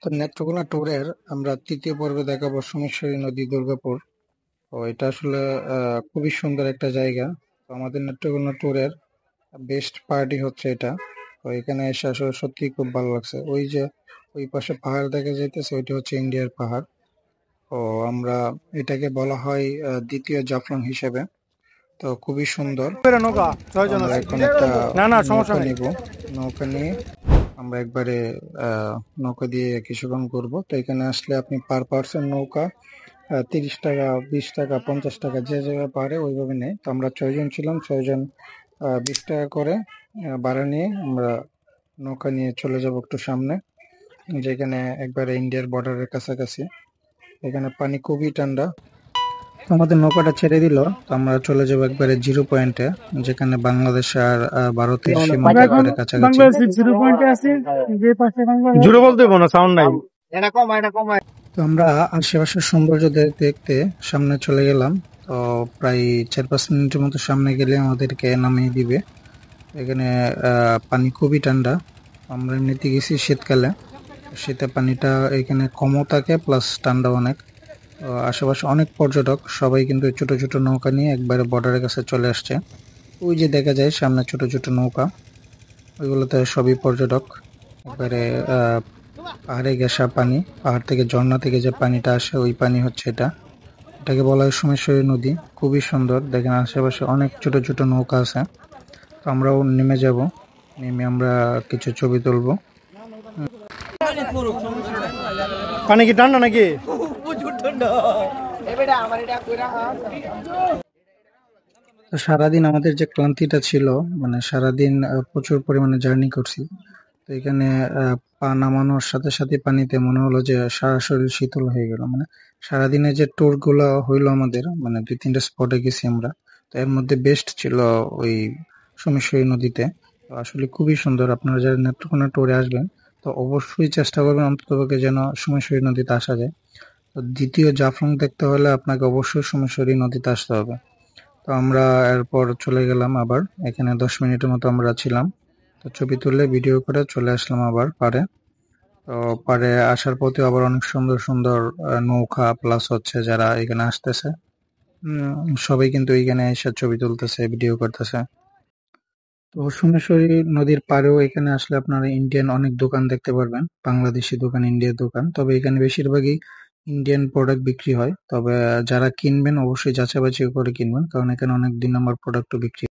তো নেত্রকোনা ট্যুরের আমরা তৃতীয় পর্বে দেখাবো সোমেশ্বরী নদী দুর্গাপুর। তো এটা আসলে খুবই সুন্দর একটা জায়গা। তো আমাদের নেত্রকোনা ট্যুরের বেস্ট পার্টি হচ্ছে এটা। তো এখানে এসে আসলে সত্যি খুব ভালো লাগছে। ওই যে ওই পাশে পাহাড় দেখা যাইতেছে, ওইটা হচ্ছে ইন্ডিয়ার পাহাড়। তো আমরা এটাকে বলা হয় দ্বিতীয় জাফলং হিসেবে। তো খুবই সুন্দর। নৌকা তো 6 জন আমরা আছে। এখন একটা না না সমস্যা নৌকা নাই। নিব। নৌকা নিয়ে আমরা একবারে নৌকা দিয়ে কিছুক্ষণ ঘুরবো। তো এখানে আসলে আপনি পার পার্সন নৌকা 30 টাকা, 20 টাকা, 50 টাকা যে জায়গায় পারে ওইভাবে নেয়। তো আমরা 6 জন ছিলাম, 6 জন 20 টাকা করে ভাড়া নিয়ে আমরা নৌকা নিয়ে চলে যাব একটু সামনে, যেখানে একবারে ইন্ডিয়ার বর্ডারের কাছাকাছি। এখানে পানি খুবই ঠান্ডা। তো আমাদের নৌকাটা ছেড়ে দিল। তো আমরা চলে যাবো একবারে জিরো পয়েন্টে, যেখানে বাংলাদেশ আর ভারতের সীমান্ত আমরা এখন একবারে কাছাকাছি। বাংলাদেশ 0 পয়েন্টে আছি। যে পাশে বাংলাদেশ জুড়ে বলতে কোনো সাউন্ড নাই। তো আমরা আশেপাশের সৌন্দর্য দেখতে সামনে চলে গেলাম। তো প্রায় 4-5 মিনিটের মতো সামনে গেলে আমাদেরকে নামিয়ে দিবে। এখানে পানি খুবই ঠান্ডা। আমরা এমনিতে গেছি শীতকালে, শীতে পানিটা এখানে কমও থাকে প্লাস ঠান্ডা অনেক। আশেপাশে অনেক পর্যটক, সবাই কিন্তু ছোট ছোট নৌকা নিয়ে একবারে বর্ডারের কাছে চলে আসছে। ওই যে দেখা যায় সামনে ছোট ছোট নৌকা, ওইগুলোতে সবই পর্যটক। একবারে আহ পাহাড়ে ঘেঁষা পানি, পাহাড় থেকে ঝর্ণা থেকে যে পানিটা আসে ওই পানি হচ্ছে এটা। এটাকে বলা হয় সোমেশ্বরী নদী। খুবই সুন্দর, দেখেন আশেপাশে অনেক ছোট ছোট নৌকা আছে। তো আমরাও নেমে যাব, নেমে আমরা কিছু ছবি তুলবো। পানি কি ঠান্ডা নাকি? তো সারাদিন আমাদের যে ক্লান্তিটা ছিল, মানে সারাদিন প্রচুর পরিমাণে জার্নি করছি। তো এখানে পা নামানোর সাথে সাথে পানিতে মনে হলো যে সারা শরীর শীতল হয়ে গেল। মানে সারাদিনে যে ট্যুর গুলো হইলো আমাদের, মানে 2-3টা স্পটে গেছি আমরা। তো এর মধ্যে বেস্ট ছিল ওই সোমেশ্বরী নদীতে। তো আসলে খুবই সুন্দর। আপনারা যারা নেত্রকোনা ট্যুরে আসবেন, তো অবশ্যই চেষ্টা করবেন অন্ততপক্ষে যেন সোমেশ্বরী নদীতে আসা যায়। তো দ্বিতীয় জাফলং দেখতে হলে আপনাকে অবশ্যই সোমেশ্বরী নদীতে আসতে হবে। তো আমরা এরপর চলে গেলাম আবার। এখানে 10 মিনিটের মতো আমরা ছিলাম। তো ছবি তুলে ভিডিও করে চলে আসলাম আবার পাড়ে। তো পাড়ে আসার পথে আবার অনেক সুন্দর সুন্দর নৌকা প্লাস হচ্ছে যারা এখানে আসতেছে, সবাই কিন্তু এখানে এসে ছবি তুলতেছে, ভিডিও করতেছে। তো সোমেশ্বরী নদীর পাড়েও এখানে আসলে আপনারা ইন্ডিয়ান অনেক দোকান দেখতে পারবেন, বাংলাদেশি দোকান, ইন্ডিয়ার দোকান। তবে এখানে বেশিরভাগই ইন্ডিয়ান প্রোডাক্ট বিক্রি হয়। তবে যারা কিনবেন অবশ্যই যাচাই বাছাই করে কিনবেন, কারণ এখানে অনেক 2 নম্বর প্রোডাক্টও বিক্রি